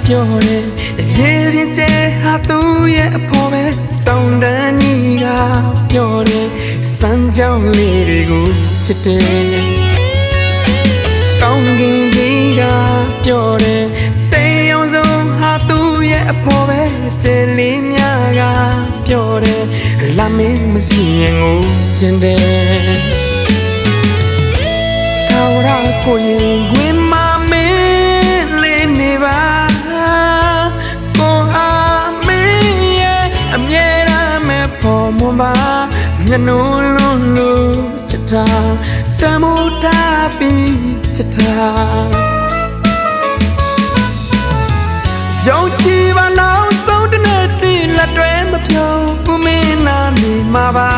ပြောတယ်ရေပြင်းကျဲဟာသူ့ရဲ့အဖော်ပဲတောင်တန်းကြီးကပြောတယ်စမ်းကြောင်းလေးတွေကိုချစ်တယ်ကောင်းကင်ကြီးကပြောတယ်တေးအောင်ဆုံးဟာသူ့ရဲ့အဖော်ပဲကျဲလေးများကပြောတယ်လာမင်းမရှိရင်ကိုကျင်တယ်ထာဝရကိုရင်ခွင်မမင်းလေးနေပါကိုအားမင်းရဲ့အမြဲတမ်းမဲ့ပေါ်မွန်ပါမျက်နှာလုံးလို့ချစ်တာတမိုးတာပြီးချစ်တာရောက်ကြည့်ပါနောက်ဆုံးတနေ့တိလက်တွဲမဖြုံဘူးမင်းနာနေမှာပါ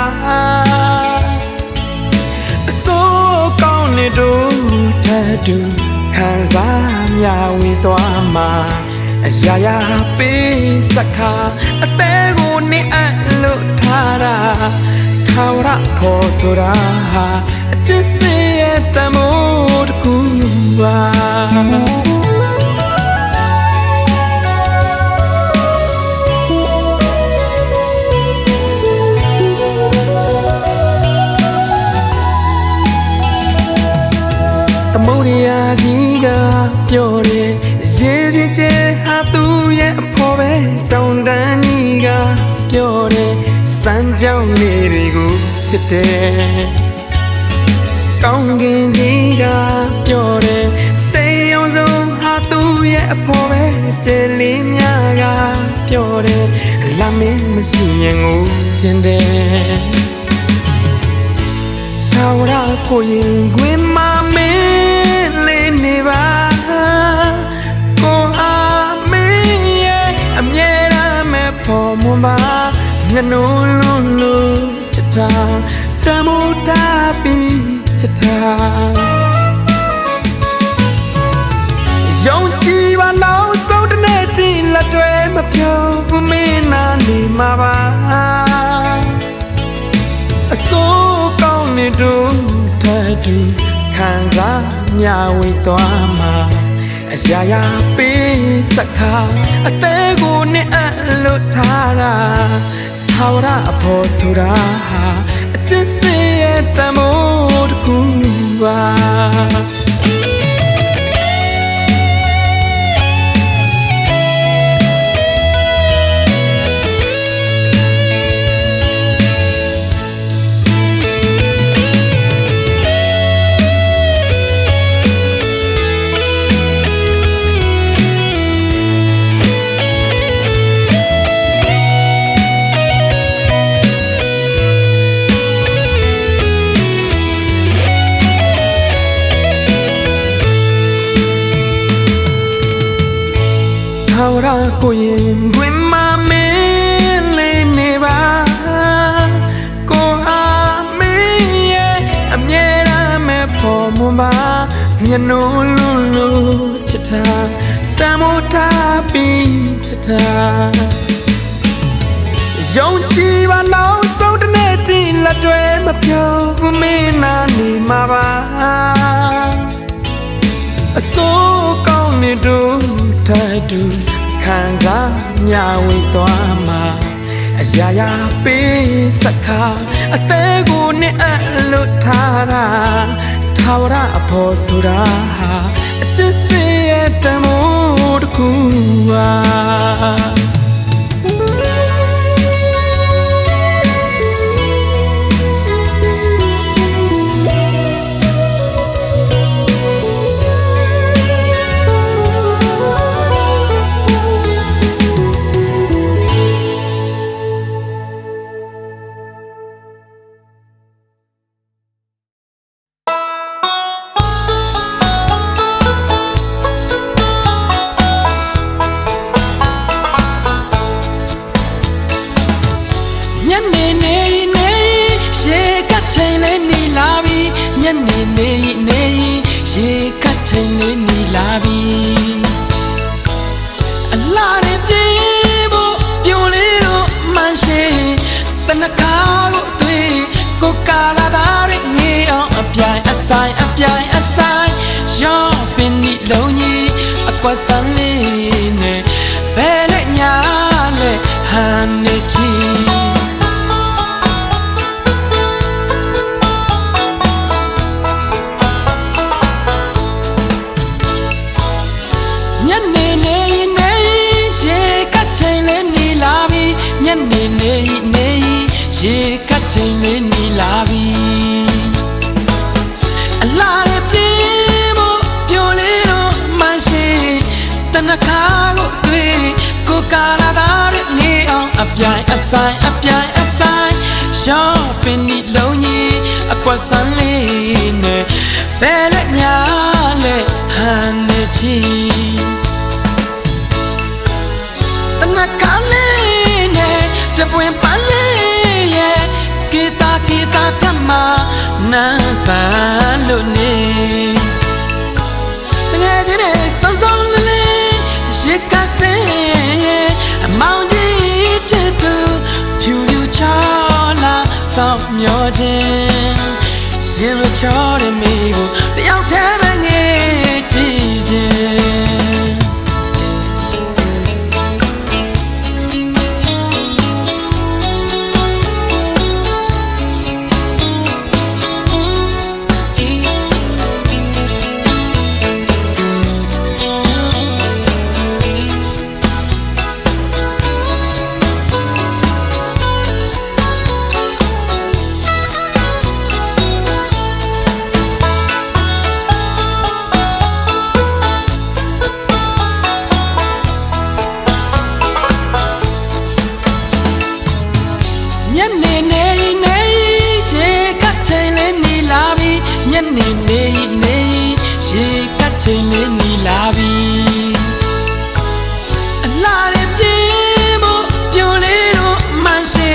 အစိုးကောင်းနေတို့ထတူခံစားမြဝေသွားမှာအရာရာပေးစခါအသေးကိုနေအပ်လို့ထားတာထာဝရဖို့ဆိုတာဟာအချစ်စရဲ့တမိုးတစ်ခုပါသမုဒ္ဒရာကြီးကပြောတယ်ရေပြင်းကျဲဟာသူ့ရဲ့အဖော်ပဲတောင်တန်းကြီးကပြောတယ်စမ်းကြောင်းလေးတွေကိုချစ်တယ်ကောင်းကင်ကြီးကပြောတယ်တေးအောင်ဆုံးဟာသူ့ရဲ့အဖော်ပဲကျဲလေးများကပြောတယ်လာမင်းမရှိရင်ကိုကျင်တယ်ထာဝရကိုရင်ခွင်မမင်းလေးနေပါကိုအားမင်းရဲ့အမြဲတမ်းမဲ့ပေါ်မွန်ပါမျက်နှာလုံးလို့ချစ်တာတမိုးတာပြီးချစ်တာရောက်ကြည့်ပါနောက်ဆုံးတနေ့တိလက်တွဲမဖြုံဘူးမင်းနာနေမှာပါအစိုးကောင်းနေတို့ထတူခံစားမြဝေသွားမှာအရာရာပေးစခါအသေးကိုနေအပ်လို့ထားတာထာဝရအဖို့ဆိုတာဟာအချစ်စရဲ့တမိုးတစ်ခုပါထာဝရကိုရင်ခွင်မမင်းလေးနေပါကိုအားမင်းရဲ့အမြဲတမ်းမဲ့ပေါ်မွန်ပါမျက်နှာလုံးလို့ချစ်တာတမိုးတာပြီးချစ်တာရောက်ကြည့်ပါနောက်ဆုံးတနေ့တိလက်တွဲမဖြုံဘူးမင်းနာနေမှာပါအစိုးကောင်းနေတို့ထတူခံစားမြဝေသွားမှာအရာရာပေးစခါအသေးကိုနေအပ်လို့ထားတာထာဝရအဖို့ဆိုတာဟာအချစ်စရဲ့တမိုးတစ်ခုပါညနေနေနေရေကချိန်လေးနီလာပြီညနေနေနေရေကချိန်လေးနီလာပြီအလားရပြေဖို့ပြုံးလေးတို့မှန်ရှိတနခါကိုတွေ့ကိုကာလာသားရငေးအောင်အပြိုင်အဆိုင်ရောပင်နီလုံးကြီးအကွက်ဆန်းလေး ရေကတ်ချိန်လေးနီလာပြီအလားရဲ့ပြင်းဖို့ပြိုလေးတော့မရှိတနခါကိုတွေ့ကိုကာလာသားရဲ့နေအောင်အပြိုင်အဆိုင်ရှော့ပင်ဒီလုံးကြီးအကွက်ဆန်းလေးနဲ့ဘယ်လက်ညာလဲဟန်နေချီတနခါလေးနဲ့တပွင့်ပန်းလေးရဲ့ဂီတာထမနန်းဆန်းလို့နေတကယ်ချင်းစုံစုံလေးရေကစင်ရဲ့အမောင်ကြီးချစ်သူဖြူချောလာဆောင်မျောခြင်းရှင်လိုချောတဲ့မိကိုတယောက်တည်းပဲငေးကြည့်ခြင်းညနေနေရေကတ်ချိန်လေးနီလာပြီညနေနေရေကတ်ချိန်လေးနီလာပြီအလားရဲ့ပြင်းဖို့ပြိုလေးတော့မရှိ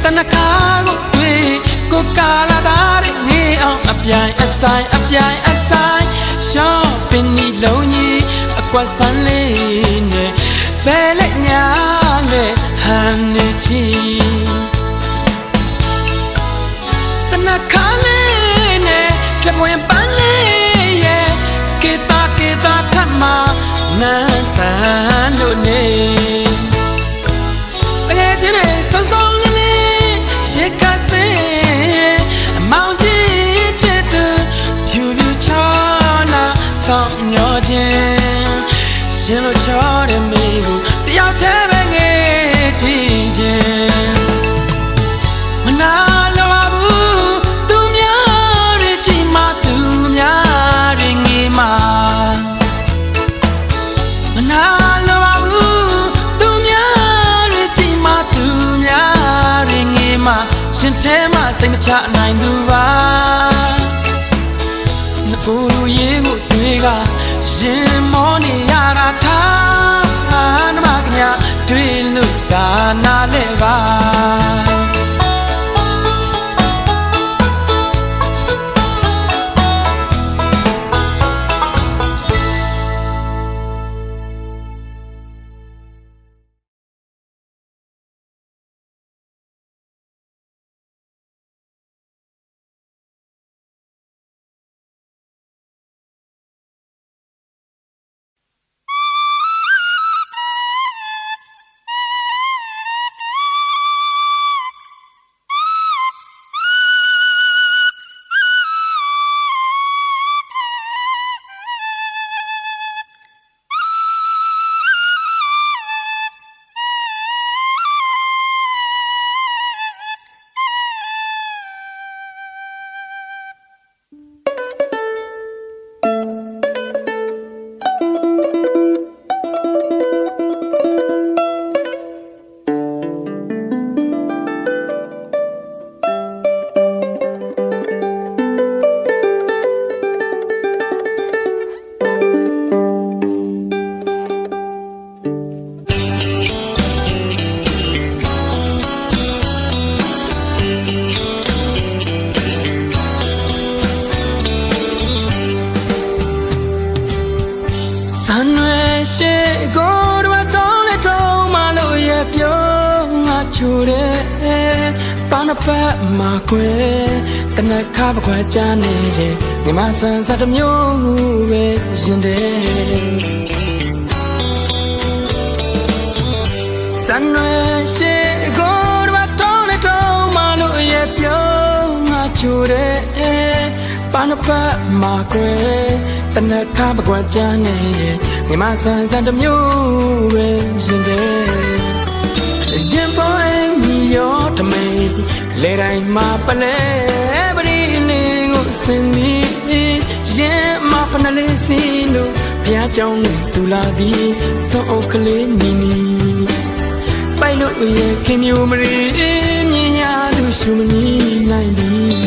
တနခါကိုတွေ့ကိုကာလာသားရဲ့နေအောင်အပြိုင်အဆိုင်ရှော့ပင်ဒီလုံးကြီးအကွက်ဆန်းလေးနဲ့ဘယ်လက်ညာလဲဟန်နေချီတနခါလေးနဲ့တပွင့်ပန်းလေးရဲ့ဂီတာထမနန်းဆန်းလို့နေတကယ်ချင်းစုံစုံလေးရေကစင်အမောင်ကြီးချစ်သူဖြူချောလာဆောင်မျောခြင်းရှင်လိုချောတဲ့မိကိုတယောက်တည်းပဲငေးကြည့်ခြင်းမနာရှင်ထဲမှာစိတ်မချနိုင်သူပါငကူရေကိုတွေ့ကရင်မောနေရတာထားနမကညာတွေ့လို့စာနာလဲပါPana pa ma kwe tana kha ba kwa cha ne je ni ma san sa ta myo be yin de san nwe she go ba tong le tong ma lo ye pyo nga chu de pana pa ma kwe tana kha ba kwa cha ne je ni ma san sa ta myo be yin de yin boy ရောတမိန်လေတိုင်းမှာပလဲပရိလေးကိုစင်သည်ရင်မပနလေးစင်လို့ဘုရားကြောင့်သူလာသည်စွန်အုပ်ကလေးနီနီပိုက်လို့ရဲ့ခင်မျိုးမရီမြင်ရသူရှုမနီနိုင်သည်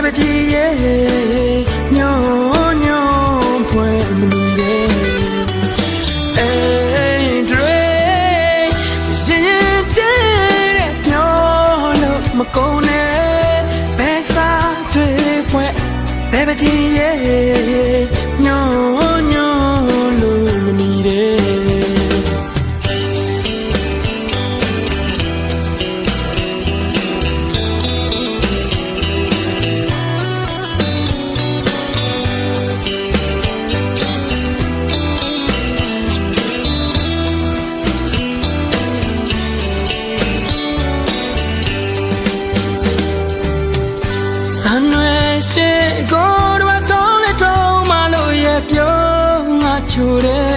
ဘယ်ကြည့်ရဲ့ညောညောဖွယ်မနေရဲ့အိမ်တွေရင်တဲတဲ့ပြောလို့မကုန်နဲ့ဘယ်စားတွေဖွယ်ဘယ်ကြည့်ရဲ့ညောညောလို့မနေတဲ့ချိုတဲ့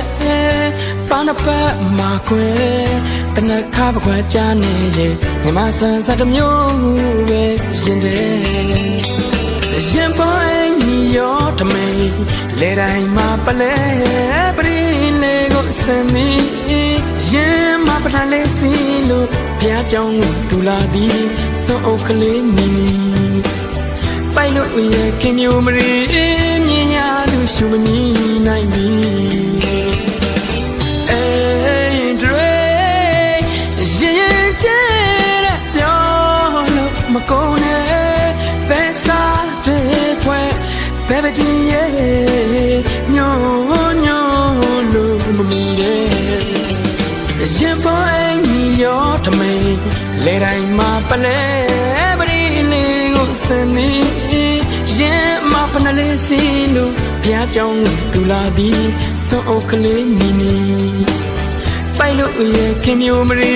ပန်းပတ်မှာခွဲတနခါပခွဲချနေရဲ့မြမဆန်စတမျိုးပဲရှင်တယ်ရှင်ပိုင်းရောတမိန်လေတိုင်းမှာပလဲပရိလေးကိုစင်သည်ရင်မပထလေးစီလို့ဘုရားကြောင့်သူလာသည်စွန်အုပ်ကလေးနီနီပိုက်လို့ရဲ့ခင်မျိုးမရီမြင်ရသူရှုမနီနိုင်ပြီအိမ်တွေရင်တဲတဲ့ပြောလို့မကုန်နဲ့ဘယ်စားတွေဖွဲ့ဘယ်ကြည့်ရဲ့ညောညောလို့မမီတဲ့ရင်ပိုင်းရောတမိန်လေတိုင်းမှာပလဲပရိလေးကိုစင်သည်ရင်မပနလေးစီလို့ဘုရားကြောင့်သူလာသည်စွန်အုပ်ကလေးနီနီပိုက်လို့ရဲ့ခင်မျိုးမရီ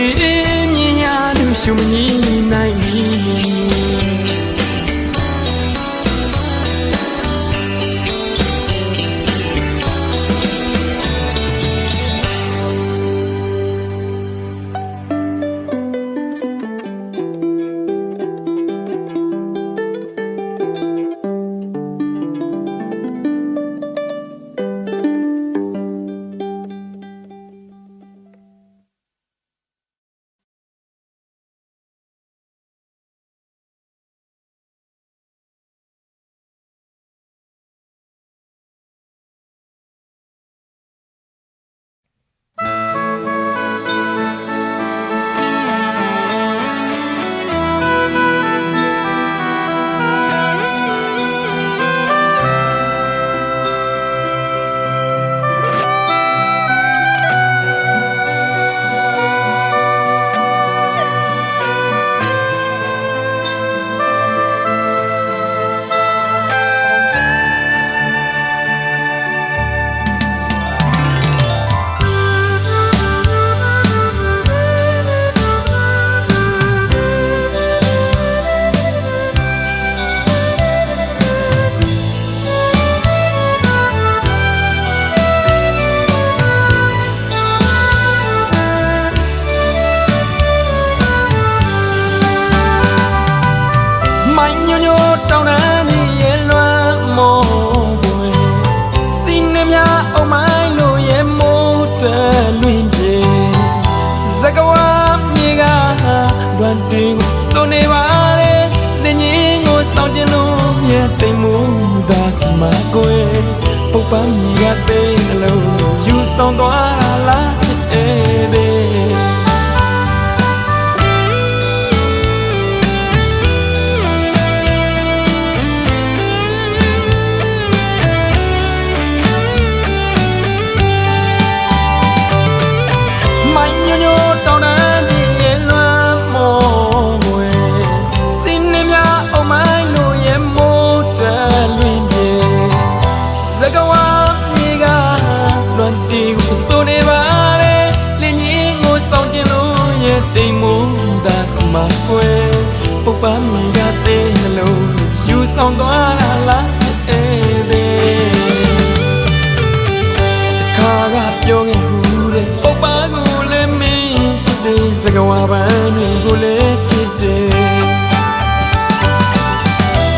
မြင်ရသူရှုမနီနိုင်ပြီပုပ္ပမီကသိနှလုံးယူဆောင်သွားတာလားဖြစ်တဲ့မိုင်းညိုညိုတောင်းတန်းကြီးရဲ့လွမ်းမောဝဲစင်းနေမြအုံမိုင်းလို့ရဲ့မိုးတယ်လွင်ပြေစကဝါမြေကလွန်တီကိုစိုးနေပါလေလင်းကြီးကိုဆောင်ကျင်လို့ရဲ့တိမ်မိုးသာစမကွယ်ပုပ္ပမီကသိနှလုံးယူ ဆောင်သွားတာလားချစ်တဲ့ခါကပြောခဲ့ဘူးတဲ့ပုပ္ပါကိုလည်းမင်းချစ်တဲ့စကားဝါပန်းတွေကိုလည်းချစ်တဲ့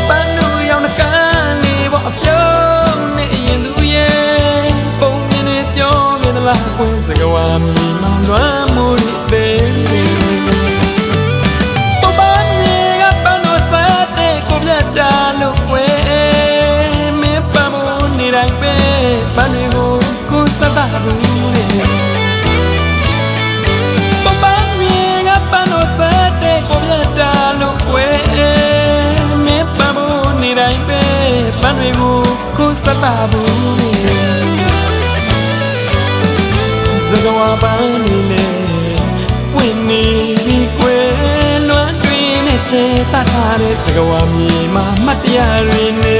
ပန်းတို့ရောင်နှကန်းလေးပေါ်အပြုံးနဲ့ရင်သူရဲ့ပုံမြင်နေပြောခဲ့သလားကွင်းစကားဝါမြည်မှလွမ်းမိုးတဲ့ပုပ္ပါမြေကပန်းတို့စားတဲ့ကိုပြတ်တာလို့ကွယ်မင်းပန်းမိုးနေတိုင်းပဲပန်းတွေကိုကိုစတာဘူးပပမြေကပန်းတို့စားတဲ့ကိုပြတ်တာလို့ကွယ်မင်းပန်းမိုးနေတိုင်းပဲပန်းတွေကိုကိုစတာဘူးစကားဝါပန်းနေလေပွင့်နေပြီကွယ်လွမ်းတွင်နဲ့ချေတတ်ထားတဲ့စကားဝါမြေမှာမတ်တရားတွေနေ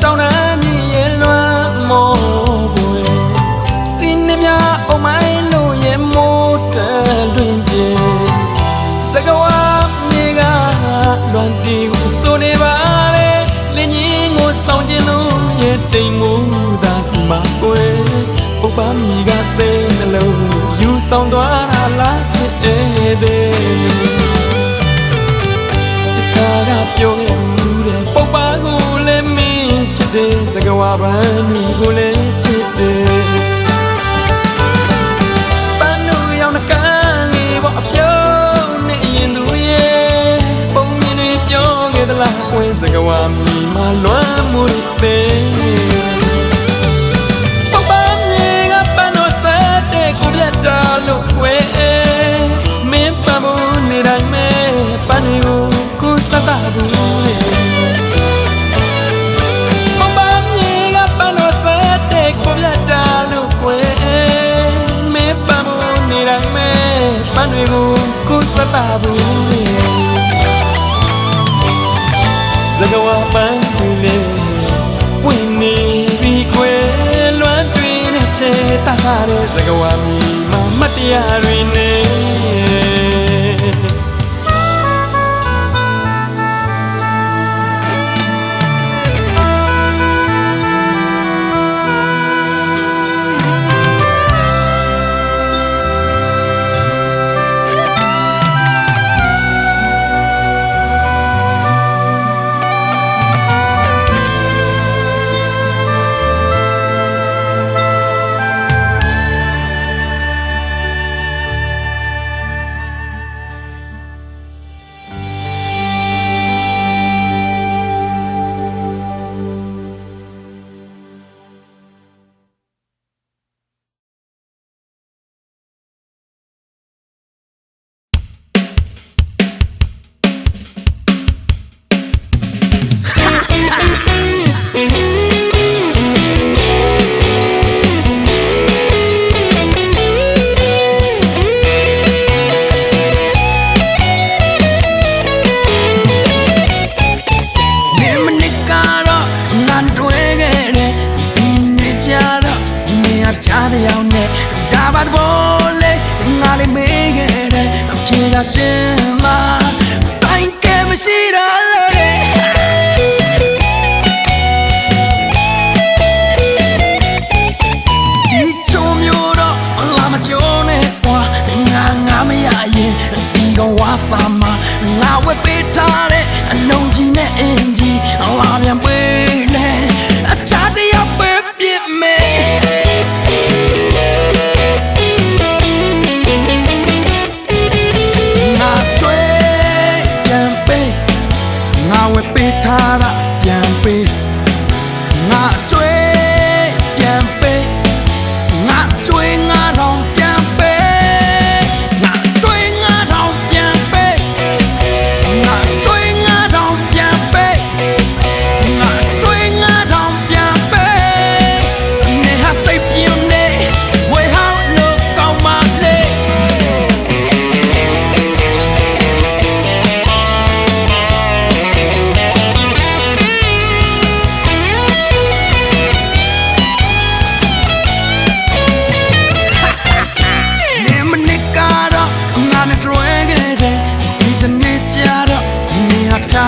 တောင်းတကြီးရဲ့လွမ်းမောပွေစီနေမြအုံမိုင်းလို့ရဲ့မိုးတလွင်ပြေစကားဝါမြေကလွမ်းတီကိုစိုးနေပါလေလင်းကြီးကိုဆောင်ကျင်လို့ရဲ့တိမ်မိုးသာစီမကွယ်ပုပ္ပမြေကသေးနှလုံးယူဆောင်သွားတာလားချစ်တဲ့ခါကပြောခဲ့ဘူးတဲ့ပုပ္ပကိုလည်းမင်းချစ်တဲ့စကားဝါပန်းတွေကိုလည်းချစ်တဲ့ပန်းတို့ရောင်နှကန်းလေးပေါ်အပြုံးနဲ့ရင်သူရဲ့ပုံမြင်တွေပြောခဲ့သလားကွယ်စကားဝါမြည်မှလွမ်းမိုးတဲ့ပုပ္ပမြေကပန်းတို့စားတဲ့ကိုပြတ်တာလို့ကွယ်မင်းပန်းမိုးနေတိုင်းမဲပန်းတွေကိုကိုစတာဘူးကိုပြတ်တာလို့ကွယ်မင်းပန်းမိုးနေတိုင်းမဲပန်းတွေကိုကိုစတာဘူးစကားဝါပန်းတွေလေပွင့်နေပြီကွယ်လွမ်းတွင်နဲ့ချေတာတဲ့စကားဝါမြည်မှမတ်တရားတွေနေချားတဲ့အောင်နဲ့ဒါပါတော့လေငါလေးမေးခဲ့တဲ့အဖြေကရှင်းမဆိုင်ကမရှိတော့လေဒီချုံမျိုးတော့လာမကြုံနဲ့ကွာငါမရရင်ဒီကောင်ဝါစာမငါဝက်ပေးထားတဲ့အလုံးကြီးနဲ့အင်ကြီးလာပြန်ပေးလေအချားတရားပဲပြစ်မယ် င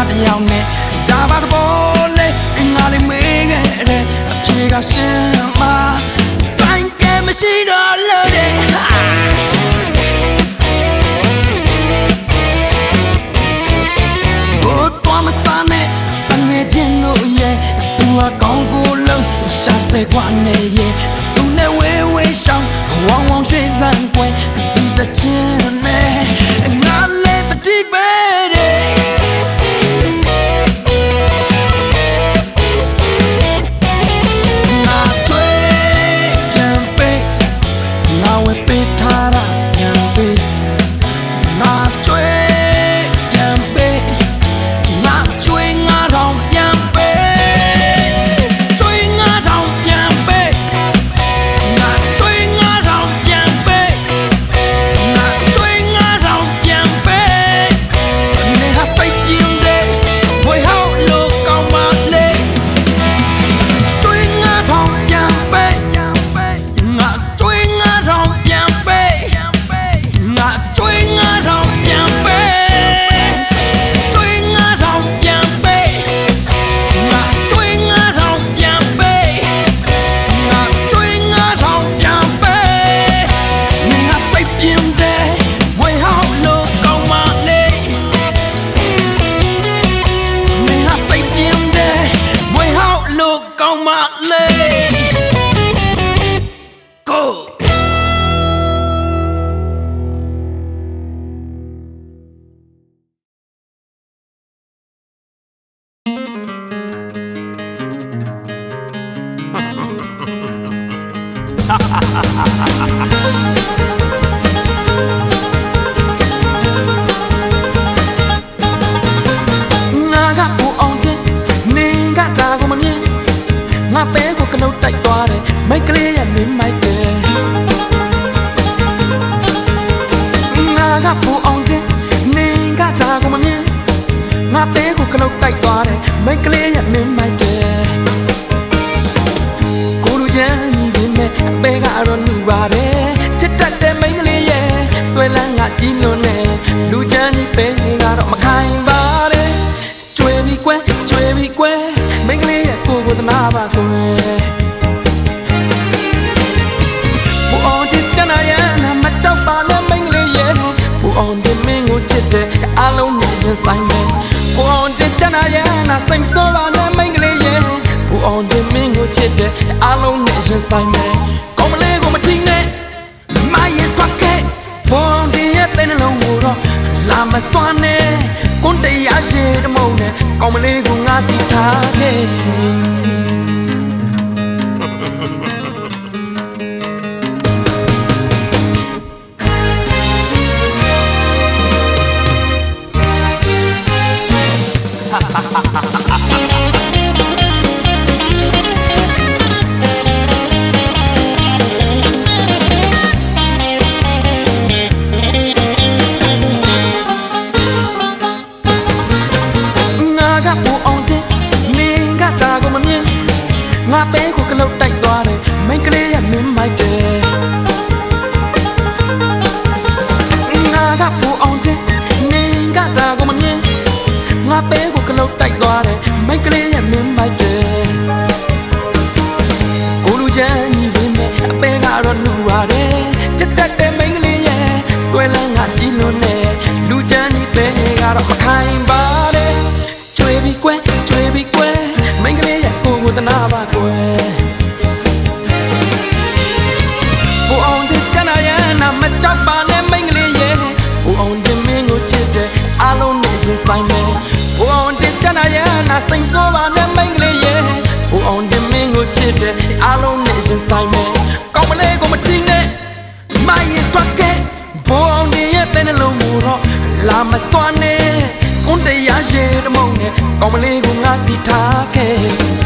တယောက်နဲ့ဒါပါသဘောလေငါလေးမေးခဲ့တဲ့အဖြေကရှင်းမှာဆိုင်ကမရှိတော့လို့တဲ့ဘို့တော်မဆန်းနဲ့ငယ်ချင်းတို့ရဲ့သူကကောင်းကိုလုံးရှာစေကွာနေရဲ့သူနဲ့ဝေးဝေးရှောင်းဝေါဝေါရွှေစံပွဲဒီတဲ့ချင်းနဲ့ငါလေးတတိပဲတဲ့မိတ်ကလေးရဲ့မင်းမိုက်တယ်ငါကပူအောင်တဲ့နင်ကဒါကိုမမြင်ငါပဲကိုကလုတ်တိုက်သွားတယ်မိတ်ကလေးရဲ့မင်းမိုက်တယ်ကိုလူချမ်းဒီမဲ့အပဲကတော့လူပါတယ်ချစ်တတ်တဲ့မိတ်ကလေးရဲ့ဆွဲလန်းကကြီးလွန်နေလူချမ်းဒီပဲကတော့မခိုင်ပါလေကျွေးပြီးကွယ်ကျွေးပြီးကွယ်မိတ်ကလေးရဲ့ကိုကိုတနာပါကွယ်on the mingo chite alone nation sign me who on the chana ya na same story na mingle ye who on the mingo chite alone nation sign me kom le ko ma tin ne mai ye twak ke bon de ye ten long wo ro la ma swan ne kun te ya she de mong ne kom le ko nga si tha keငါပဲကိုကလုတ်တိုက်သွားတယ်မိတ်ကလေးရဲ့မင်းမိုက်တယ်ငါကပူအောင်တဲ့နင်ကဒါကိုမမြင်ငါပဲကိုကလုတ်တိုက်သွားတယ်မိတ်ကလေးရဲ့မင်းမိုက်တယ်ကိုလူချမ်းညီပင်နဲ့အပဲကတော့လူပါတယ်ချစ်တတ်တဲ့မိတ်ကလေးရဲ့ဆွဲလန်းကကြီးလွန်နေလူချမ်းညီပဲကတော့မခိုင်ပါတဲ့ကျွေးပြီးကွယ်ကျွေးပြီးကွယ်မိတ်ကလေးရဲ့ကိုကိုတနာပါကွယ်ပူအောင်တဲ့ချနာရနာမကြောက်ပါနဲ့မိတ်ကလေးရဲ့ပူအောင်တဲ့မင်းကိုချစ်တဲ့အားလုံးနဲ့ရင်ဆိုင်မယ်ပူအောင်တဲ့ချနာရနာစိတ်ဆိုးပါနဲ့မိတ်ကလေးရဲ့ပူအောင်တဲ့မင်းကိုချစ်တဲ့အားလုံးနဲ့ရင်ဆိုင်မယ်ကောင်းမလေးကိုမတင်နဲ့မိုင်းရဲ့တွက်ခဲ့ပူအောင်တဲ့ရဲ့တဲ့နှလုံးကိုတော့လာမစွမ်းနဲ့ကွန်တရားရဲ့တမုံနဲ့ကောင်းမလေးကိုငါစီထားခဲ့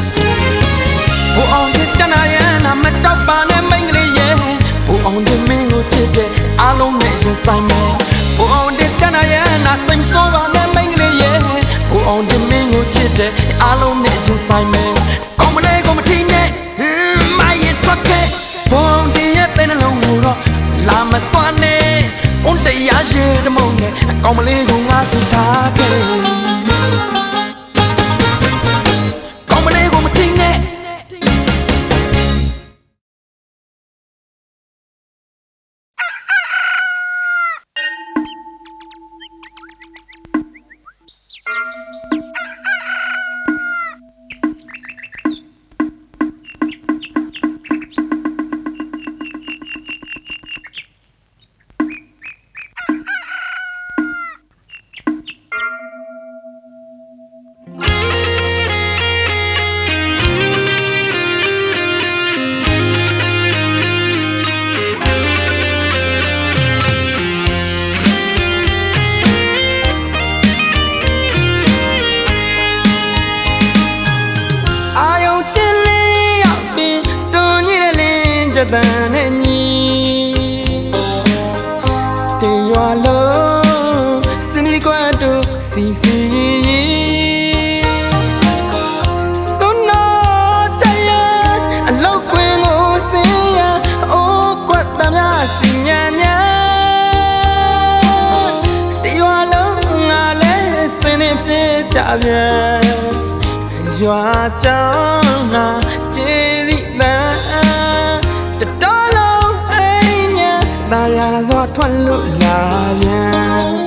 ပူအောင်တဲ့ချနာရနာမကြောက်ပါနဲ့မိတ်ကလေးရဲ့ပူအောင်တဲ့မင်းကိုချစ်တဲ့အားလုံးနဲ့ရင်ဆိုင်မယ်ပူအောင်တဲ့ချနာရနာစိတ်ဆိုးပါနဲ့မိတ်ကလေးရဲ့ပူအောင်တဲ့မင်းကိုချစ်တဲ့အားလုံးနဲ့ရင်ဆိုင်မယ်ကောင်းမလေးကိုမထီးနဲ့မိုင်းရဲ့ထွက်ခဲ့ပူအောင်တဲ့ရဲ့တဲ့နှလုံးကိုတော့လာမစွမ်းနဲ့ကွန်တရားရဲ့တမုံနဲ့ကောင်းမလေးကိုငါစီထားခဲ့ ချက်တန်နဲ့ညီတေရွာလုံးစင်ဒီကွတ်တို့စီစီစွန်းတော်ချရအလောက်ခွင်ကိုစင်ရအိုးကွတ်တမ်းများစီညာညာတေရွာလုံးငါလဲစင်နေဖြစ်ကြပြန်ရွာကြောင်းငါကျေးဇူးတတော်လုံးအိမ်ညာဒါရစွာထွက်လို့လာပြန်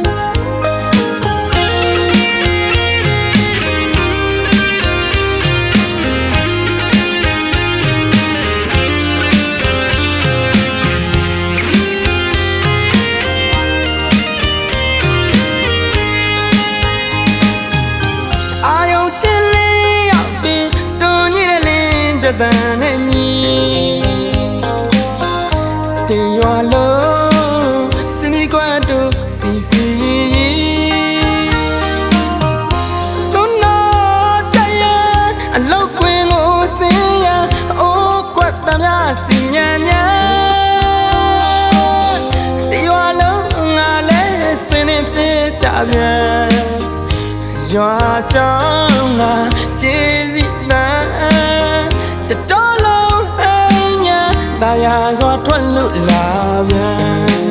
တန်နဲ့ညီတေရွာလုံးစင်ဒီကွတ်တို့စီစီစွန်းတော်ချရအလောက်ခွင်ကိုစင်ရအိုးကွတ်တမ်းများစီညာညာတေရွာလုံးငါလဲစင်နေဖြစ်ကြပြန်ရွာကြောင်းငါကျေးဇူးတတော်လုံးအိမ်ညာဒါရစွာထွက်လို့လာပြန်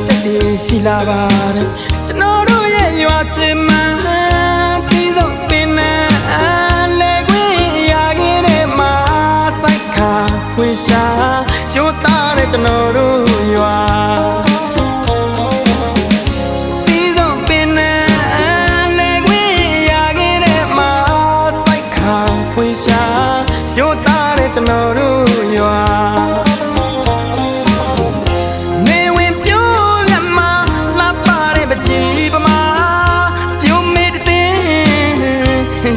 ချက်တည်ရှိလာပါတယ်ကျွန်တော်တို့ရဲ့ရွာချင်မှပြီးတော့ပင်နဲ့လေခွေရခဲ့တဲ့မှာစိုက်ခါဖွေရှာရှိုးသားတဲ့ကျွန်တော်တို့ရွာရှိုးသားတဲ့ကျွန်တော်တို့ရွာနေဝင်ပြိုးလက်မလာပါတဲ့ပကြီးပမာပြုံးမေးတဲ့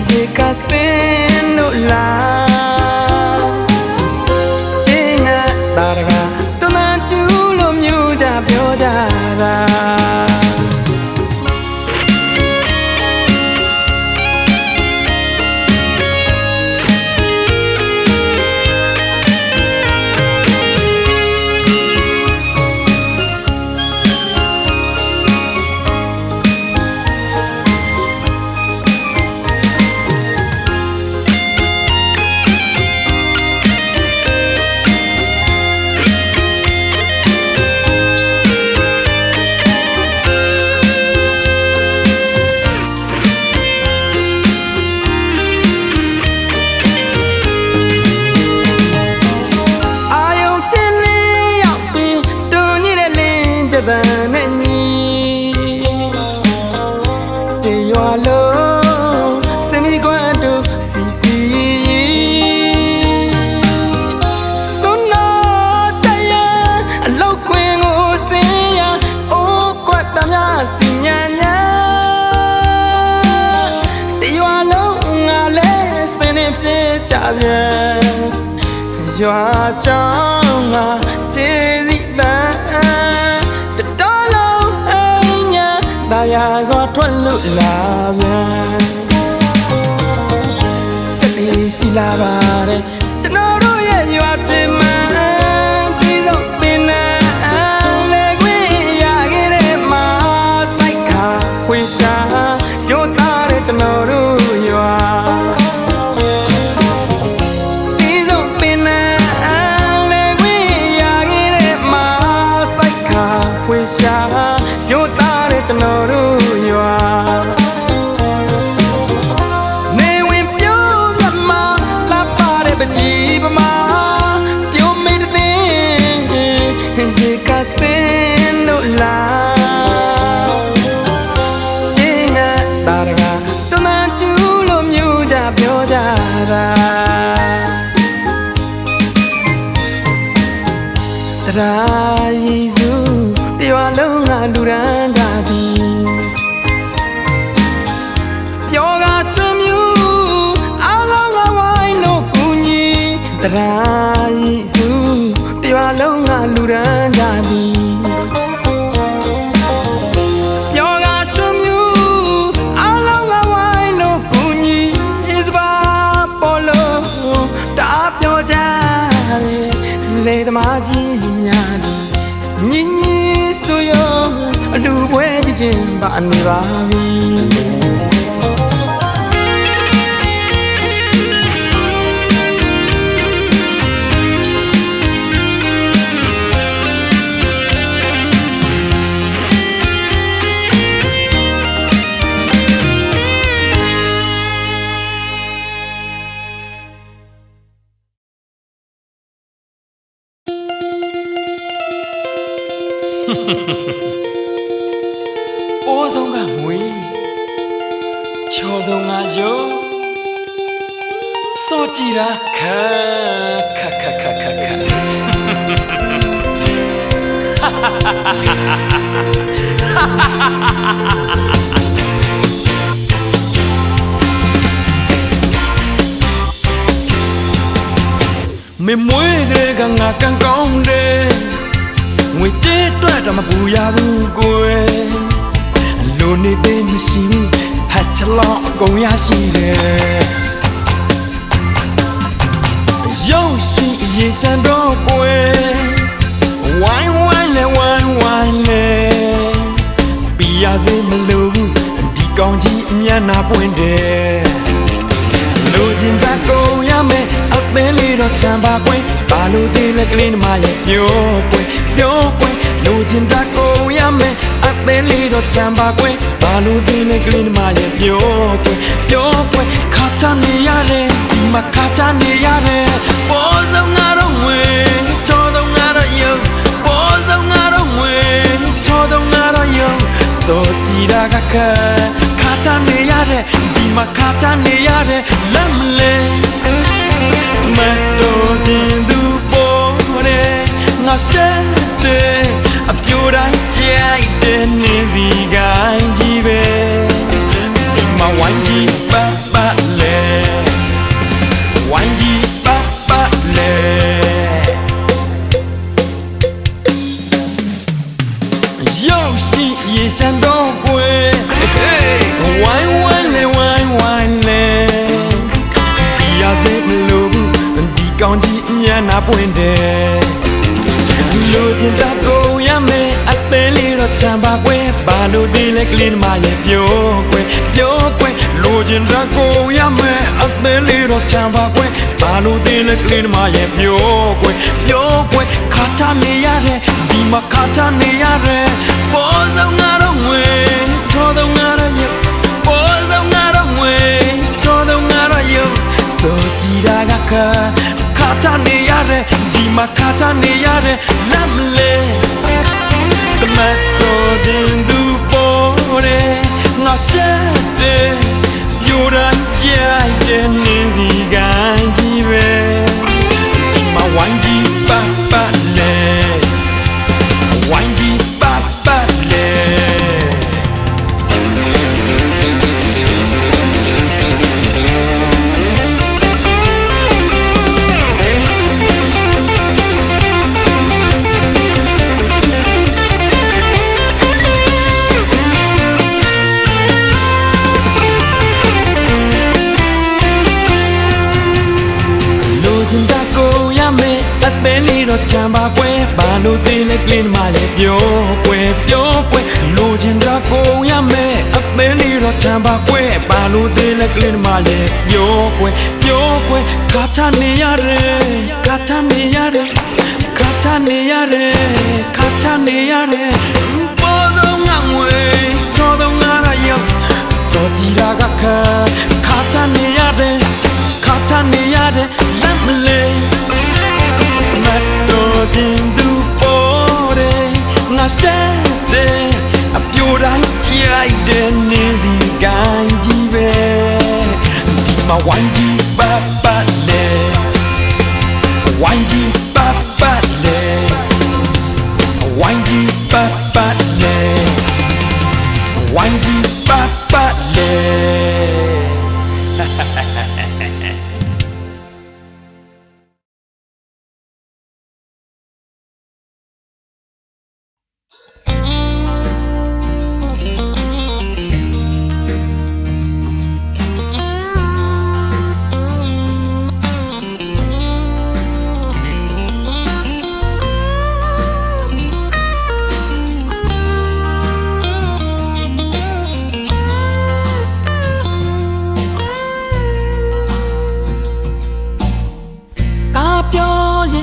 ရေကစင်းလို့လာတင်းငါတာရကတမန်ကျူးလို့မျိုးကြပြောကြတာတန်နဲ့ညီတေရွာလုံးစင်ဒီကွတ်တို့စီစီစွန်းတော်ချရအလောက်ခွင်ကိုစင်ရအိုးကွတ်တမ်းများစီညာညာတေရွာလုံးငါလဲစင်နေဖြစ်ကြပြန်ရွာကြောင်းငါကျေးဇူးတော်လုံးအိမ်ညာဒါရစွာထွက်လို့လာပြန်ချက်တည်ရှိလာပါတယ်ကျွန်တော်တို့ရဲ့ရွာချင်မှပြီးတော့ပင်နဲ့လေခွေရခဲ့တဲ့မှာစိုက်ခါဖွေရှာရှိုးသားတဲ့ကျွန်တော်တို့ရွာရှာရှိုးသားတဲ့ကျွန်တော်တို့ရွာနေဝင်ပြိုးမြတ်မလာပါတဲ့ပကြီးပမာပြုံးမေးတဲ့ရေကစင်းလို့လာတင်းငါတာရကတမန်ကျူးလို့မျိုးကြပြောကြတာရာယေစုတရွာလုံးကလူရန်ကြသည်ပြောကဆွေမျိုးအလုံးကဝိုင်းလို့ကူညီရာယေစုတရွာလုံးကလူရန်ကြသည်ပြောကဆွေမျိုးအလုံးကဝိုင်းလို့ကူညီ is ba polo တာပြော ကြတယ်လေသမားကြီးများတို့ညင်ညင်ဆိုရောအလူပွဲကြည့်ချင်းပါနေပါပြီပိုးဆုံးကမွေချောဆုံးကယောစောကြည့်တာခမေမွေတွေကငါကန်ကောင်းတယ်ငွေကြေးအတွက်တော့မပူရဘူးကိုယ်လိုနေသေးမရှိဘူးဟတ်ချလောင်းအကုန်ရရှိတယ်ရုပ်ရှိရေစံတော့ကိုယ်ဝိုင်းဝိုင်းလဲပြရစေမလို့ဒီကောင်းကြီးအမျက်နာပွင့်တယ်လိုချင်တာကုန်ရမယ်အသင်းလေးတော့ချမ်းပါကွယ်ဘာလို့ဒီလက်ကလေးမရဲ့ပြောကွယ်လိုချင်တာကုန်ရမယ်အသင်းလေးတော့ချမ်းပါကွယ်ဘာလို့ဒီလက်ကလေးမရဲ့ပြောကွယ်ခါချနေရတယ်ဒီမှာခါချနေရတယ်ပေါ်ဆုံးငါတော့ငွေချောတော့ငါတော့ယုံပေါ်ဆုံးငါတော့ငွေချောတော့ငါတော့ယုံစောကြည့်တာကခါချနေရတယ်ဒီမှာခါချနေရတယ်လက်မလဲမတော်ခြင်းသူပေါ်တယ်ငါရှက်တယ်အပြိုတိုင်းကြိုက်တဲ့နေစီကိုင်းကြီးပဲဒီမှာဝိုင်းကြီးပတ်လဲဝိုင်းကြီးပတ်လဲရောက်ရှိရေရှမ်းတော့ကွယ်ဝိုင်းလဲပြရစေမလို့ဒီကောင်းကြီးအမျက်နာပွင့်တယ်လိုချင်တာကုန်ရမယ်အသင်းလေးတော့ချမ်းပါကွယ်ဘာလို့ဒီလက်ကလေးမရဲ့ပြောကွယ်လိုချင်တာကုန်ရမယ်အသင်းလေးတော့ချမ်းပါကွယ်ဘာလို့ဒီလက်ကလေးမရဲ့ပြောကွယ်ခါချနေရတယ်ဒီမှာခါချနေရတယ်ပေါ်ဆုံးငါတော့ငွေချောတော့ငါတော့ရုပ်ပေါ်ဆုံးငါတော့ငွေချောတော့ငါတော့ရုပ်စောကြည့်တာကခါချနေရတယ်ဒီမှာခါချနေရတယ်လက်မလဲတမတ်တော်တင်သူပေါ်တယ်ငါရှက်တယ်ပြိုရန်ကြိုက်တဲ့နေစီကိုင်းကြီးပဲဒီမှာဝိုင်းကြီးပတ်လဲဝိုင်းကြီးပတ်လဲအသင်းလေးတော့ချမ်းပါကွယ်ဘာလို့ဒီလက်ကလေးမရဲ့ပြောကွယ်လိုချင်တာကုန်ရမယ်အသင်းလေးတော့ချမ်းပါကွယ်ဘာလို့ဒီလက်ကလေးမရဲ့ပြောကွယ်ခါချနေရတယ်ပေါ်ဆုံးငါငွေချောတော့ငါရရောက်စောကြည့်တာကခါချနေရတယ်လက်မလဲမတော်ခြင်းသူပေါ်တယ်ငါရှက်တယ်အပြိုတိုင်းကြိုက်တဲ့နေစီကိုင်းကြီးပဲဒီမှာဝိုင်းကြီးပတ်လဲဝိုင်းကြီးပတ်လဲဝိုင်းကြီးပတ်လဲဝိုင်းကြီးပတ်လဲ မ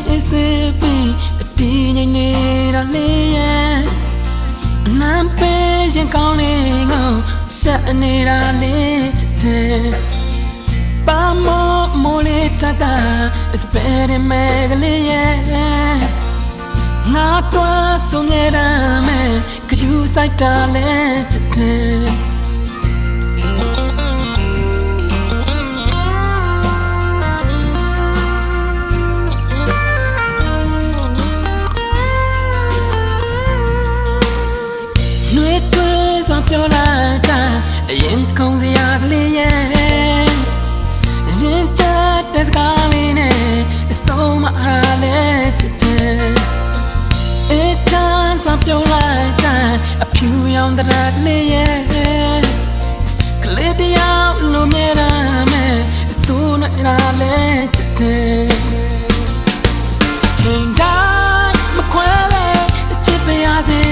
is it be a DNA lay Nam page and calling on Shanira lit Pamo molitaga is very megaly Not was so near me, cause you sight talent. No, it was up your light, in cozy ugly, yeah. You just as calling it, so much. It turns up your light, a pew on the ugly, yeah. Clear the out, no matter me, sooner I'll let you take. Change down, McQuarrie, Chippy Azzy,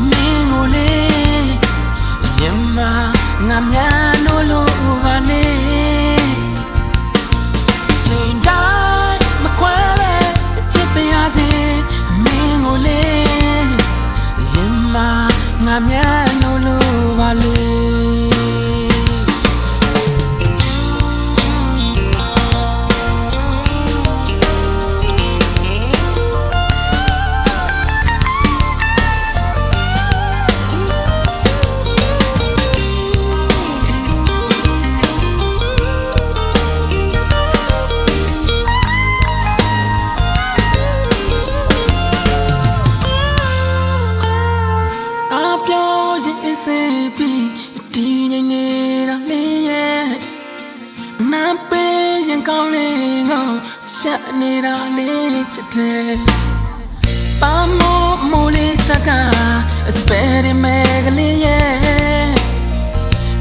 Mingole, Yemma, Namya, no Lovale. Change down, McQuarrie, Chippy Azzy. Yemma ngamya no lo vale Shanira lit Pamo molitaga is very megaly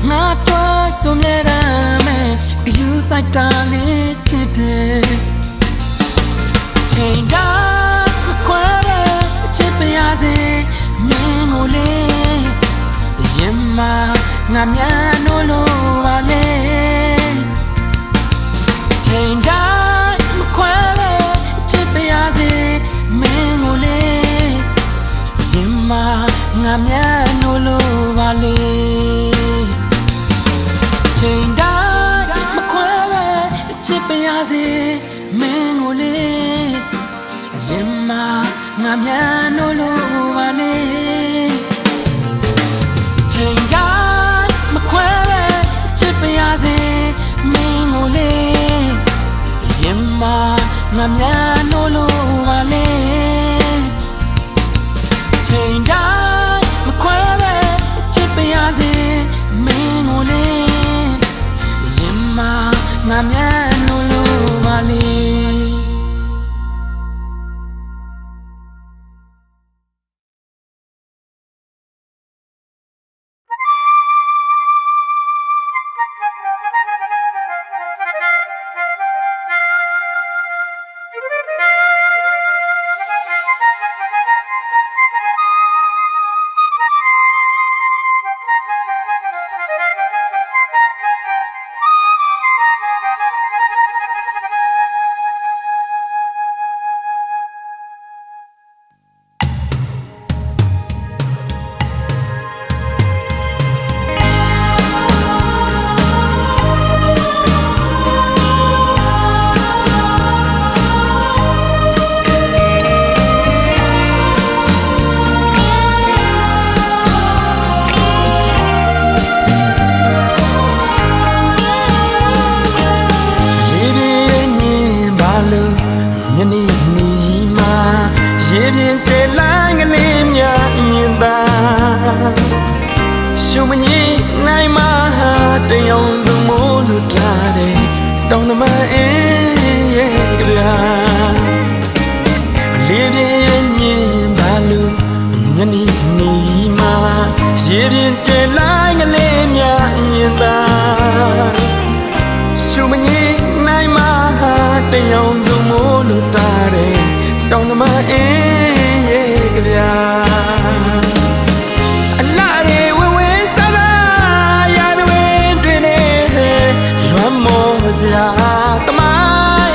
Not was so near me, you sight talent. Change up, McQuarrie, Chippy Azzy, Mingole, Yemma, Namya no lo vale. Change up, McQuarrie, Chippy Azzy, Mingole, Yemma, Namya no lo vale. Change up, McQuarrie, Chippy Azzy, Mingole, Yemma, Namya no lo vale. Change up, McQuarrie, Chippy Azzy, Mingole, Yemma, Namya no lo vale. Change up, McQuarrie, Chippy Azzy, Mingole, Yemma, Namya no lo vale. Down the mountain, living in Balu, Nani Nima, Syrian Chelang, Lemia, Yenda. Shumani, Naima, the young Zumolutare, down the mountain. Come on,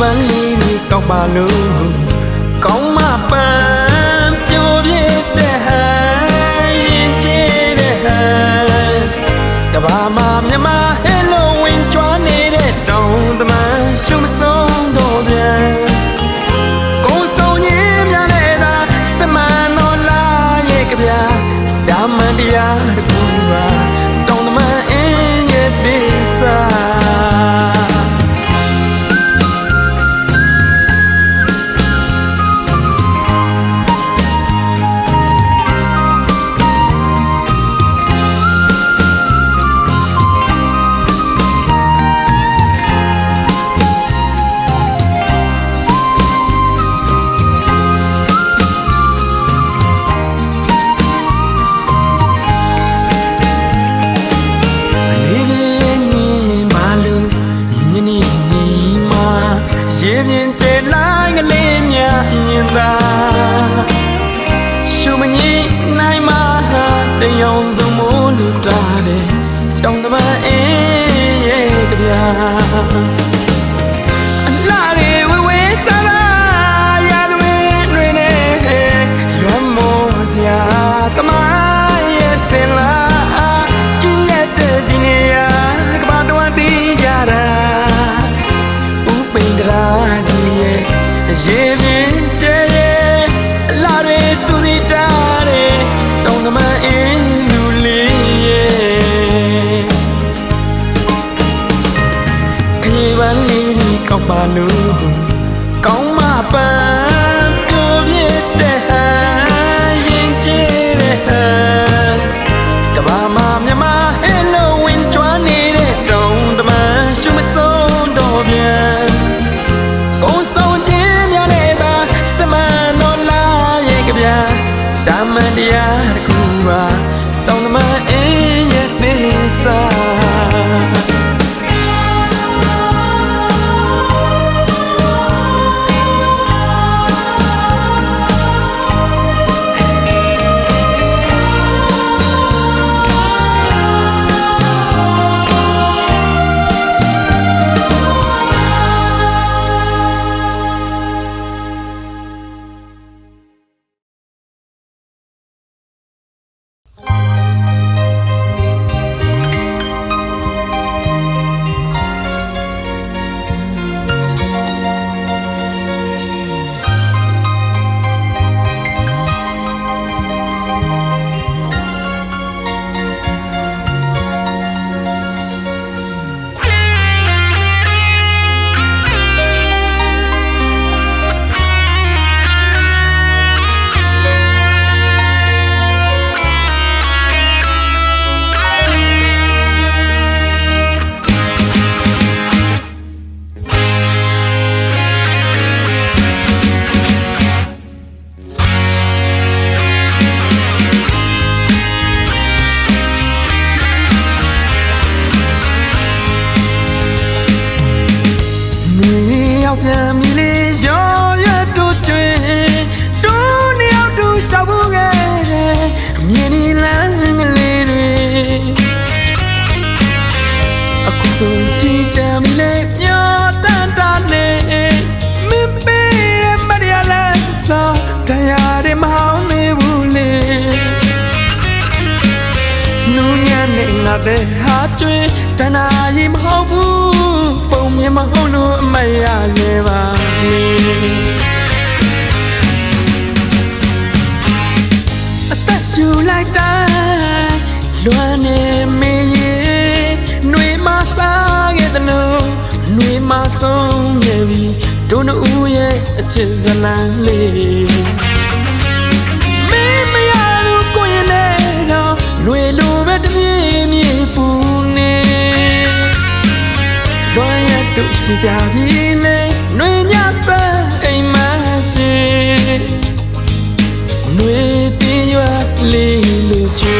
วันนี้นี่ก็บาลูก็มาปันเปียวเบียดเดหันยินเจเดหันกบามาเมียมาเฮโลวินจวนนี่เด็ดดงตะมาชุ่มส่งโดเบียกูส่งยิ้มยาเนตาสมานอนลาเยกะเบียดามันเดียดกูว่าดงตะมาเอเยเบซาရေပြင်းကျဲလိုင်းကလေးမြမြင်သာရှုမကြီးနိုင်မှာတယုံစုံမိုးလူတာတဲ့တောင်တမန်အေးရဲ့ကြပြအလားတွေဝဲဝဲစားလာရသွေးတွေနဲ့ရွမ်းမောစရာတမန်ရဲ့စင်လာကျင်းရတဲ့ဒီနေရာကဘာတော်တည်ကြတာပိန်ဒရာကြီးရဲ့ရေပြင်းကျဲရဲ့အလားတွေစူဒီတာတဲ့တောင်တမန်အင်းလူလေးရဲ့ခရီးပန်းလေးဒီကောက်ပါလို့ကောင်းမပန်းပြိုပြတဲ့ဟန်ရင်ကျဲတဲ့ဟန်ကဘာမမြမဟဲလိုဝင်းကျွမ်းနေတဲ့တောင်တမန်ရှုမဆုံးတော့ပြန်ဒါမှန်တရားတစ်ခုပါတောင်းတမန်အင်းရဲ့သစ္စာပြန်မီလေးရောရွတ်တို့ကျွေတူနှစ်ယောက်တူရှောက်ဖို့ခဲ့တဲ့အမြင်ဒီလမ်းကလေးတွေအခုဆိုကြည်ကြမီလေးမျောတန်တာနေမပေးရမရလဲစားတရားတွေမဟောင်းနေဘူးလေနူးညံ့နေငါတဲ့ဟာကျွေတနာရီမဟုတ်ဘူးပုံမြင်မဟုတ်လို့အမရစေပါလေအသက်ရှူလိုက်တိုင်းလွမ်းနေမေးရင်နှွေမစားခဲ့တယ်လို့နှွေမဆုံးနေပြီတို့နှစ်ဦးရဲ့အချစ်ဇလံလေးမေးမရလို့ကိုရင်နဲ့တော့နှွေလိုပဲတပြေးပြေးပူနေလွမ်းရတို့ရှိကြပြီလေနှွေညဆန်းအိမ်မရှိနှွေတင်းရွက်လေးလိုချီ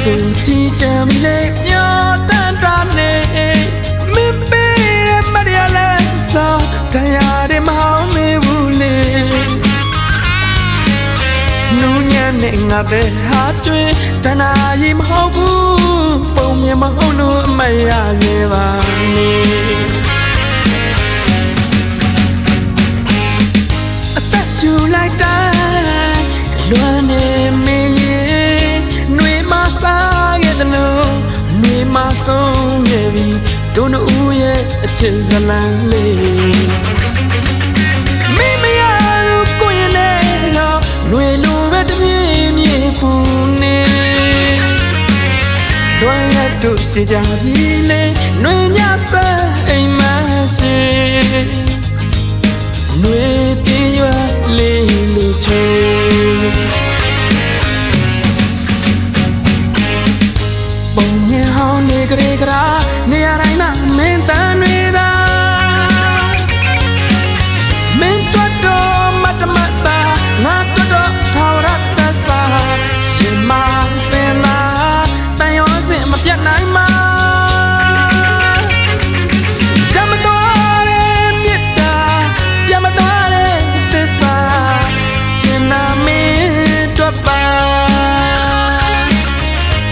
ဆိုကြည်ကြံပြီလေမျောတန်တာနေမင်းပေးရမရလဲစားတရားတွေမဟောင်းနေဘူးလေနူးညံ့နေငါတဲ့ဟာကျွေးတနာရီမဟုတ်ဘူးပုံမြင်မဟုတ်လို့အမရစေပါနေအသက်ရှူလိုက်တိုင်းလွမ်းနေမင်းရဲ့နှွေမစားခဲ့တဲ့လို့နှွေမဆုံးခဲ့ပြီတို့နှစ်ဦးရဲ့အချစ်ဇလံလေးမိမရလို့ကိုရင်နဲ့တော့နှွေလိုပဲတပြေးပြေးပူနေလွမ်းရတို့ရှိကြပြီလေနှွေညဆဲအိမ်မရှိနှွေပြေးရွယ်လေးလေးချေပုံမြင်ဟောင်းနေကြရကရာနေရာတိုင်းနာမင်းတန်တွေသာမင်းတို့တော့မတ်မတ်တာငါတို့တော့ထောက်ရတဆာရှင်မစင်လာတန်ရောစင်မပြတ်နိုင်မှာရမတော်တဲ့မြတ်တာပြမတော်တဲ့သစ္စာချင်နာမင်းတို့ပါ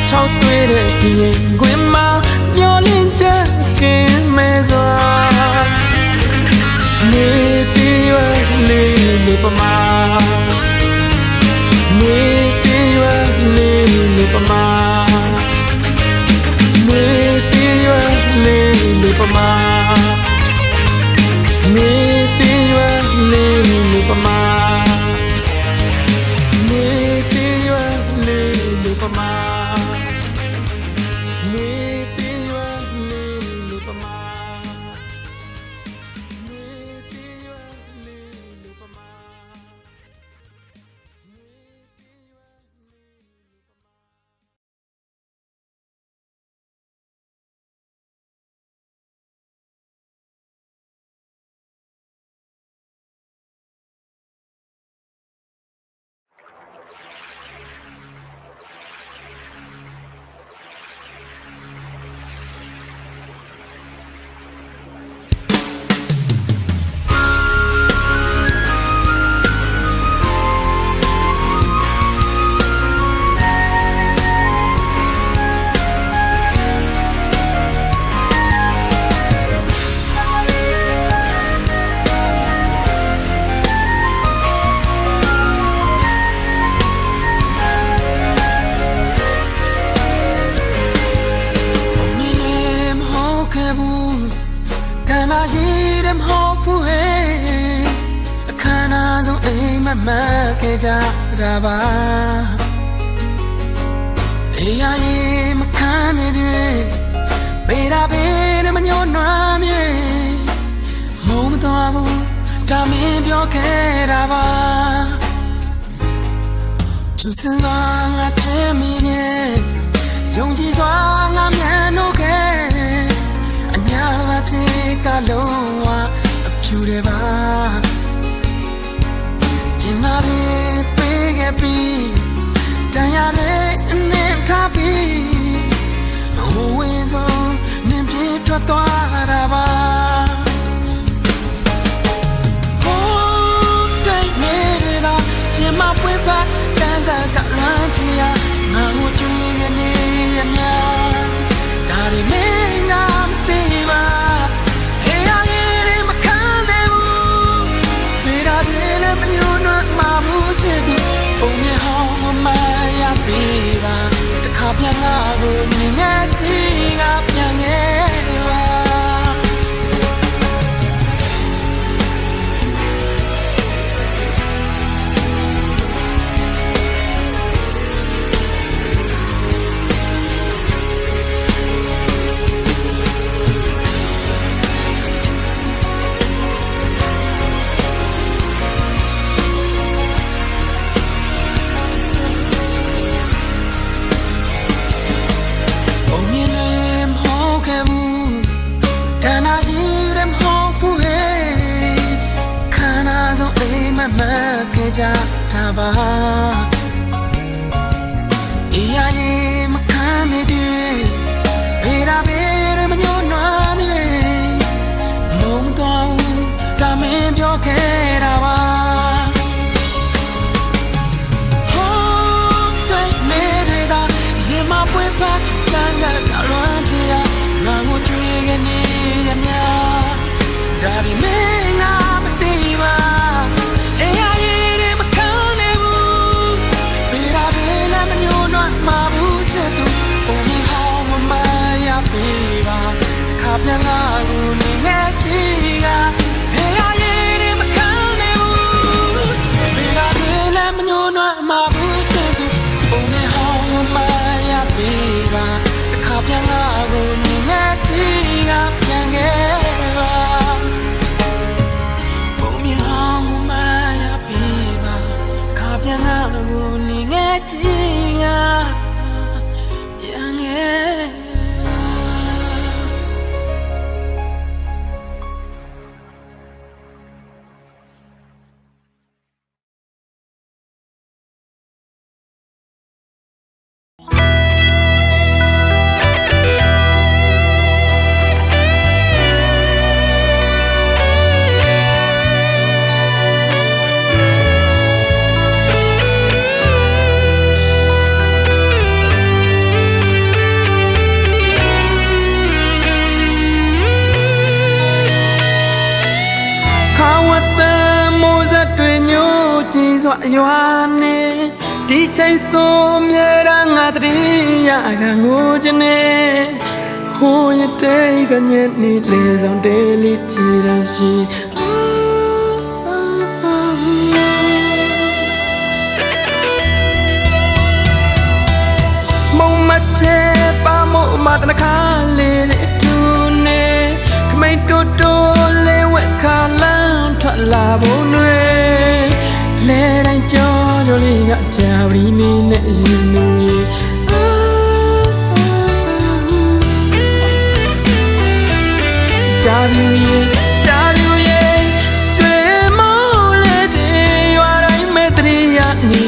ချောက်တွေ့တဲ့ဒီရင်ခွင်မှာမျောလင်းချက်ကင်းမဲစွာနေတီးရွယ်လေးလေးပမာနေတီးရွယ်လေးလေးပမာနေတီးရွယ်လေးလေးပမာနေတီးရွယ်လေးလေးပမာနေတီးရွယ်လေးလေးပမာနေတီးရွယ်လေးလေးပမာနေတီးရွယ်လေးလေးပမာမခဲ့ကြတာပါအေးရည်မခံနေတဲ့ပေရာပေနဲ့မညှောနွမ်းမြေမုံမတော်ဘူးဒါမင်းပြောခဲ့တာပါဖြူစင်စွာငါချင်မိရဲ့ယုံကြည်စွာငါမြန်လို့ခဲ့အညာသာချစ်ကလုံးဝအဖြူတယ်ပါနာရီပေးခဲ့ပြီးတန်ရတဲ့အနဲ့ထားပြီးဟိုဝင်ဆုံးနင်ပြေထွက်သွားတာပါဟိုတိုင်းနေတာရင်မပွေးပါတန်းစားကလမ်းချရာငါ့ကိုကြည့်နေရညာဒါရီမင်းကမသိပါဟေးရည်မခံသေးဘူးပေရာတွေလည်းမညှို့မာဘူးချစ်သူပုံမြင်ဟောင်းမရပြီပါတခါပြန်လာကိုမြင်နေချီကပြန်ခဲ့ပါမခဲ့ကြတာပါအေးရည်မခံ တွေ့ကနေရမြဒါပေမဲ့ငါမသိပါအေးရည်မခံနိုင်ဘူးဘေးရာဘေးလာမညို့တော့မှာဘူးချစ်သူဘုံဟောင်းမမရပြီပါခါပြန်လာဘူးနေငါချီကအေးရည်မခံနိုင်ဘူးဘေးရာဘေးလာမညို့တော့မှာဘူးချစ်သူဘုံဟောင်းမမရပြီပါခါပြန်လာဘူးနေငါချီကပြန်ခဲ့ပါပြန်လာလို့နေငယ်ချီရပြန်ခဲ့ရွာနေဒီချိန်ဆိုမြဲတမ်းငါတည်းရကငိုချင်နေဟိုရတဲ့ကညက်နေလေဆောင်တဲလေးချီရရှိမုံမချေပါမို့မတနခါလေးတူနေခမိတ်တိုးတိုးလေးဝက်ခါလန်းထွက်လာဖို့တွေလဲတိုင်းကြောကြောလေးကကြာပြီးနေတဲ့ရင်လူကြီးကြာပြီးရွှေမောလေးတွေရွာတိုင်းမဲ့တရီရနေ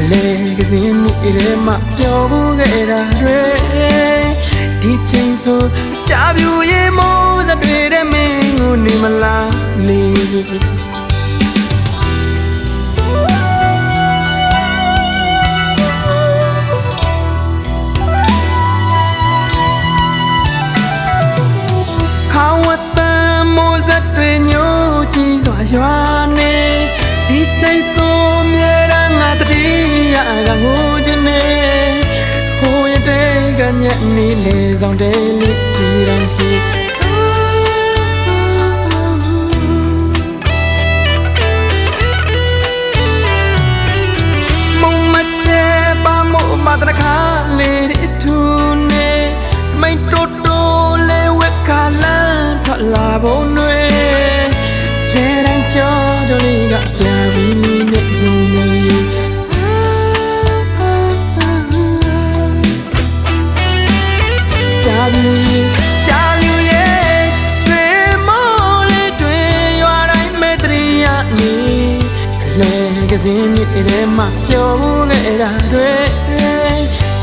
လဲကစင်းနေမှာပျော်ဖို့ခဲ့တာတွေဒီချိန်ဆိုကြာပြီးမိုးတွေတဲ့မင်းကိုနေမလားနေရွာနေဒီချိန်ဆိုမြဲတမ်းငါတည်းရကငိုချင်နေဟိုရတဲ့ကညက်နေလေဆောင်တဲလေးချီရရှိမုံမချေပါမို့မတနခါလေးထူနေမိတ်တိုးတိုးလေးဝက်ခါလန်းထွက်လာဖို့တွေကြောကြောလေးကကြာပြီးနေတဲ့ရင်လေးကြာပြီးရွှေမိုးလေးတွေရွာတိုင်းမဲ့တရီရနေလဲကစင်းနေတဲ့မှာပျော်ဖို့ခဲ့တာတွေ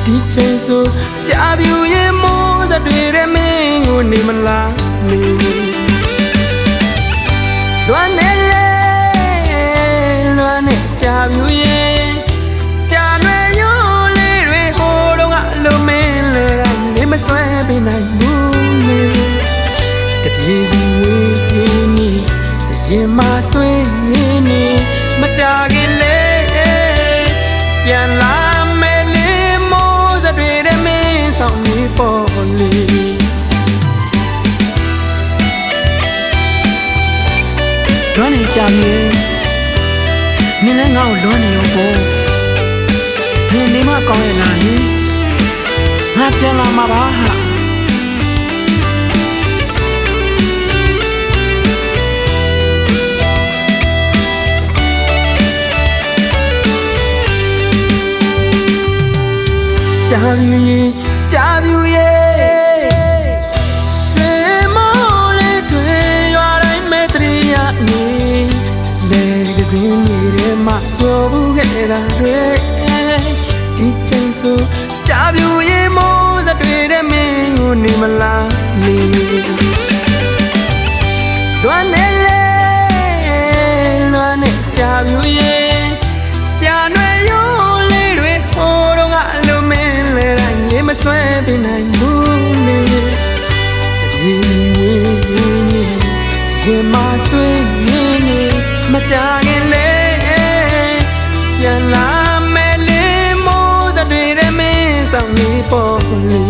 ဒီချိန်ဆိုကြာပြီးမိုးတွေတဲ့မင်းကိုနေမလားနေလွမ်းနေကြာပြီးကြာရွယ်ရိုးလေးတွေဟိုတော့ကလိုမင်းလေနေမဆွဲပေးနိုင်ဘူးလေတပြေးစီဝေးနေရင်မဆွေးနေမကြခင်လေပြန်လာမယ်လေမိုးတွေတဲ့မင်းဆောင်နေပေါ်လေလွမ်းနေကြာပြီး你能熬乱你有不？你嘛讲的哪里？我变了嘛吧哈？加油耶！水毛嘞对，原来没得呀你。ကစင်းနေတဲ့မှာပြောဘူးခဲ့တာတွေဒီချိန်ဆိုကြာပြီးမိုးတွေတဲ့မင်းကိုနေမလားနေလွမ်းနေလေလွမ်းနေကြာပြီးကြာရွယ်ရိုးလေးတွေဟိုတော့ကလိုမင်းလေတိုင်းနေမဆွဲပေးနိုင်ဘူးနေ ကြာခင်လေပြန်လာမယ်လေမိုးတွေတဲ့မင်းဆောင်လေးပေါ်လေ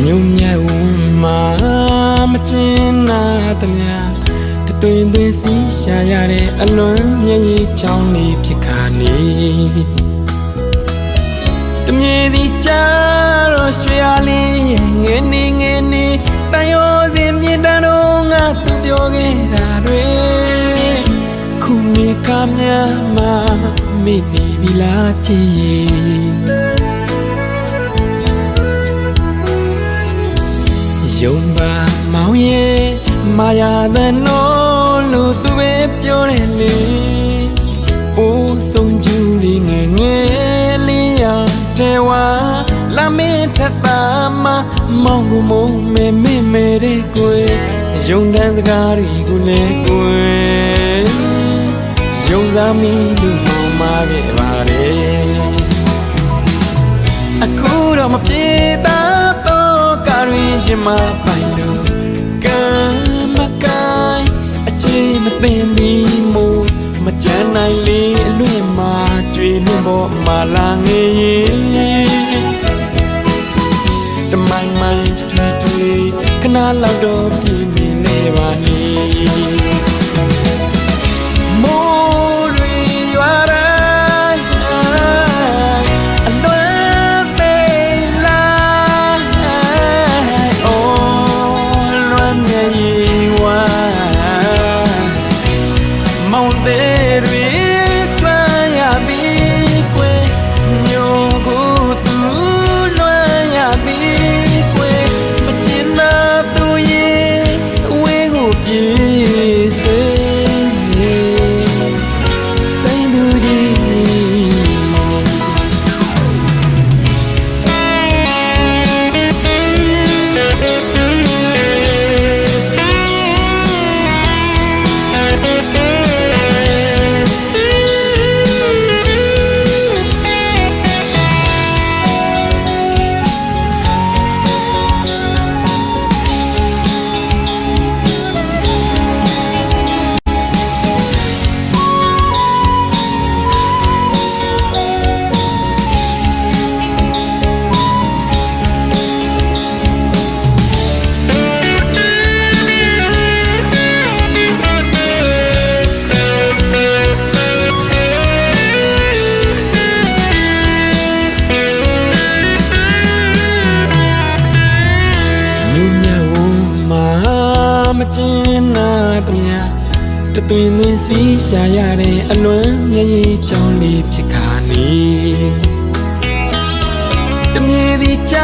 ညုံညံ့မှာမကျင်းနာသမျှတသွင်သွင်းစီးရှာရတဲ့အလွန်မျက်ရည်ချောင်းလေးဖြစ်ခါနေတမြေဒီကြတော့ရွှေအားလေးငယ်နေတန်ရောစင်မြေတန်းတော့ငါသူပြောခဲ့တာတွေခုနေကမြမှာမိနေပြီလားချစ်ယုံပါမောင်ရဲ့မာယာတဲ့နော်လို့သူပဲပြောတယ်လေပိုးဆုံးကျူလေးငယ်လေးရတဲ့ဝါလာမေးထတာမမောင်ကိုမုံမဲတဲ့ကိုယ်ယုံတန်းစကားတွေကိုလည်းကိုယ်ယုံစားမိလို့မောင်မာခဲ့ပါတယ်အခုတော့မပြေတာတော့ကာရီရှင်မပိုင်လို့ကံမကိုင်းအချိန်မသိပြီမို့မကြမ်းနိုင်လေအလွင့်မှာကြွေလွင့်ပေါ်မှာလာငေးတမိုင်းထွေခဏလောက်တော့ပြင်းနေပါနေမိုးတွေရွာမကျင်းနာသမျှတသွင်သွင်းစီးရှာရတဲ့အလွန်မျက်ရည်ချောင်းလေးဖြစ်ခါနေတမြေဒီကြ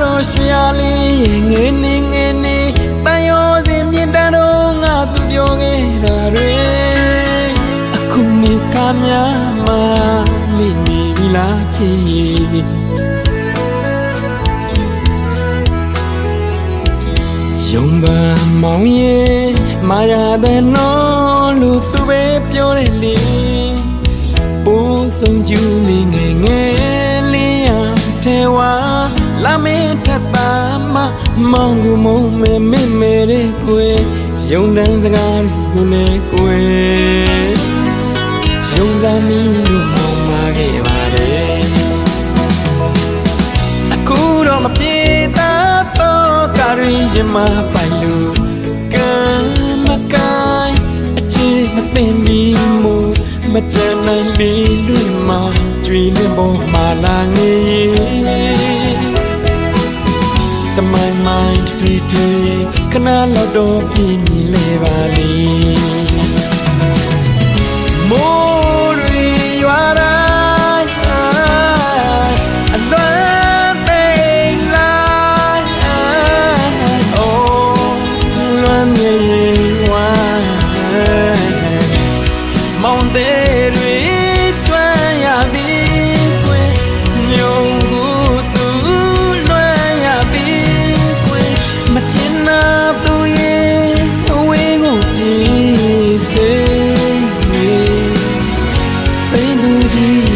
တော့ရွှေအားလေးငယ်နေတန်ရောစင်မြင့်တန်းတော့ငါသူပြောခဲ့ များမှမိနေပြီလားချစ်ယုံပါမောင်ရဲ့မာယာတဲ့နော်လူသူပဲပြောတယ်လေပိုးဆုံးကျူးလေးငယ်ငယ်လေးရထဲဝါလာမေးထပ်တာမမောင်ကိုမုံမဲမေ့မဲတဲ့ကွယ်ယုံတန်းစကားကိုလည်းကွယ်ယုံစားမိလို့မောင်မာခဲ့ပါတယ်အခုတော့မပြေတာတော့ကာရီရင်မပိုင်လို့ကံမကိုင်းအချစ်မသိပြီးမို့မကြမ်းနိုင်လေးလွင်မှာကျွေးလင်းပေါ်မှာလာငေးတမိုင်းမိုင်းတွေ့ခဏလောက်တော့ပြင်းမြင်လေပါလိမိုးတွေရွာတိုင်းအလွမ်းပိန်လိုက်အိုးလွမ်းမြေဝါမောင်တဲ့တွေကျွမ်းရပြီကွယ်ညုံကိုသူလွမ်းရပြီကွယ်မတင်နာသူရဲ့အဝေးကိုပြေးစေစိတ်လူကြီး